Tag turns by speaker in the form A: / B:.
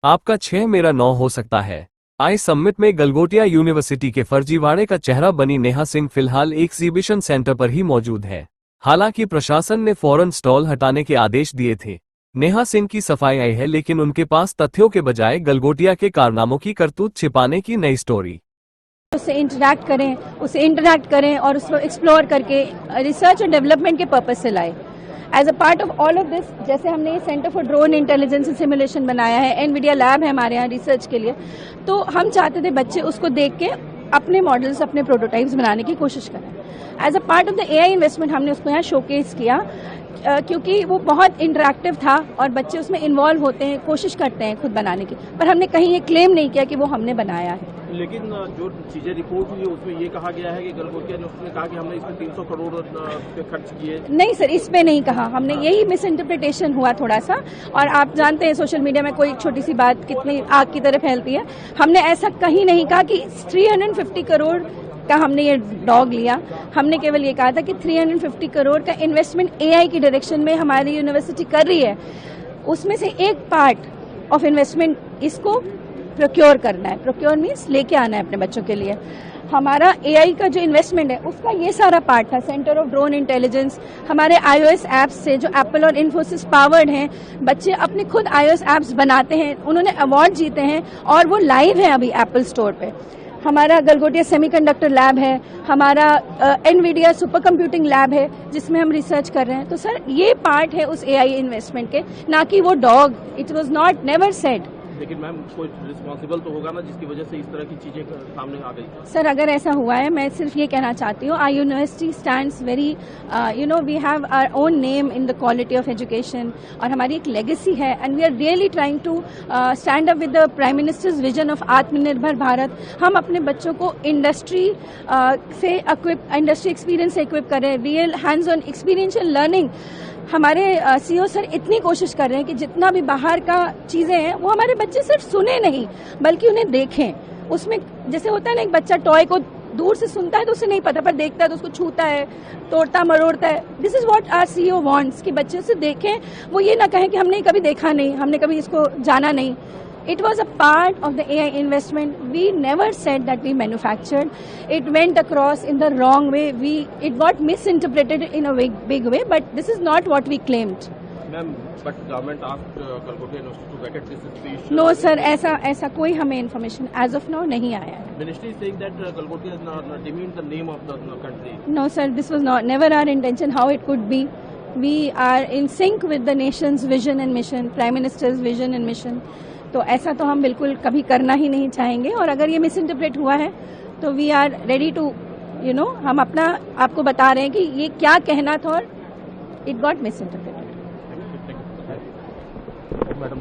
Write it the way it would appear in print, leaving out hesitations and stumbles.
A: आपका 6 मेरा 9 हो सकता है। आई समिट में गलगोटिया यूनिवर्सिटी के फर्जीवाड़े का चेहरा बनी नेहा सिंह फिलहाल एग्जीबिशन सेंटर पर ही मौजूद है। हालांकि प्रशासन ने फौरन स्टॉल हटाने के आदेश दिए थे। नेहा सिंह की सफाई आई है, लेकिन उनके पास तथ्यों के बजाय गलगोटिया के कारनामों की करतूत छिपाने की नई स्टोरी।
B: उससे इंटरैक्ट करें और उसको एक्सप्लोर करके रिसर्च और डेवलपमेंट के पर्पज से लाए। As a part of all of this, जैसे हमने centre for drone intelligence and simulation बनाया है, एनवीडिया लैब है हमारे यहाँ रिसर्च के लिए, तो हम चाहते थे बच्चे उसको देख के अपने मॉडल्स, अपने प्रोटोटाइप्स बनाने की कोशिश करें। As a part of the AI investment हमने उसको यहाँ शोकेस किया, क्योंकि वो बहुत इंटरैक्टिव था और बच्चे उसमें इन्वॉल्व होते हैं, कोशिश करते हैं खुद बनाने की, पर हमने कहीं ये क्लेम नहीं किया कि वो हमने बनाया है।
C: लेकिन जो चीजें रिपोर्ट हुई उसमें ये कहा गया है कि गलगोटिया ने उसने कहा कि हमने इसमें 300 करोड़ रुपए खर्च किए। नहीं
B: सर, इस पे नहीं कहा हमने, यही मिस इंटरप्रिटेशन हुआ थोड़ा सा। और आप जानते हैं सोशल मीडिया में कोई छोटी सी बात कितनी आग की तरह फैलती है। हमने ऐसा कहीं नहीं कहा कि 350 करोड़ का हमने ये डॉग लिया। हमने केवल ये कहा था कि 350 करोड़ का इन्वेस्टमेंट एआई की डायरेक्शन में हमारी यूनिवर्सिटी कर रही है, उसमें से एक पार्ट ऑफ इन्वेस्टमेंट इसको प्रोक्योर करना है। प्रोक्योर मीन्स लेके आना है अपने बच्चों के लिए। हमारा एआई का जो इन्वेस्टमेंट है उसका ये सारा पार्ट था। सेंटर ऑफ ड्रोन इंटेलिजेंस, हमारे iOS ऐप्स से जो एप्पल और इन्फोसिस पावर्ड हैं, बच्चे अपने खुद iOS ऐप्स बनाते हैं, उन्होंने अवार्ड जीते हैं और वो लाइव है अभी एप्पल स्टोर पे। हमारा गलगोटिया सेमीकंडक्टर लैब है, हमारा एनवीडिया सुपर कंप्यूटिंग लैब है जिसमें हम रिसर्च कर रहे हैं। तो सर, ये पार्ट है उस एआई इन्वेस्टमेंट के, ना कि वो dog. It was not never said.
C: लेकिन मैम, कोई रिस्पॉन्सिबल तो होगा ना जिसकी वजह से इस तरह की चीजें सामने आ गई।
B: सर, अगर ऐसा हुआ है, मैं सिर्फ ये कहना चाहती हूँ, our university stands very, we have our own name in the quality of education, और हमारी एक लेगेसी है, and we are really trying to stand up with the prime minister's vision of Atmanirbhar Bharat. हम अपने बच्चों को इंडस्ट्री से इंडस्ट्री एक्सपीरियंस से इक्विप करें, real hands on experiential learning. हमारे सीईओ सर इतनी कोशिश कर रहे हैं कि जितना भी बाहर का चीजें हैं वो हमारे बच्चे सिर्फ सुने नहीं बल्कि उन्हें देखें। उसमें जैसे होता है ना, एक बच्चा टॉय को दूर से सुनता है तो उसे नहीं पता, पर देखता है तो उसको छूता है, तोड़ता मरोड़ता है। This is what our CEO wants कि बच्चे उसे देखें, वो ये ना कहें कि हमने कभी देखा नहीं, हमने कभी इसको जाना नहीं। It was a part of the AI investment. We never said that we manufactured. It went across in the wrong way. It got misinterpreted in a big way, but this is not what we claimed.
C: Ma'am, but government asked Gulghotia University to vacate this institution.
B: No sir, ऐसा कोई हमें information as of now नहीं आया है.
C: Ministry is saying that Gulghotia has demeaned the name of the country.
B: No sir, this was never our intention. How it could be? We are in sync with the nation's vision and mission, Prime Minister's vision and mission. तो ऐसा तो हम बिल्कुल कभी करना ही नहीं चाहेंगे, और अगर ये मिस इंटरप्रेट हुआ है तो वी आर रेडी टू हम अपना आपको बता रहे हैं कि ये क्या कहना था और it got miss interpreted.
C: Madam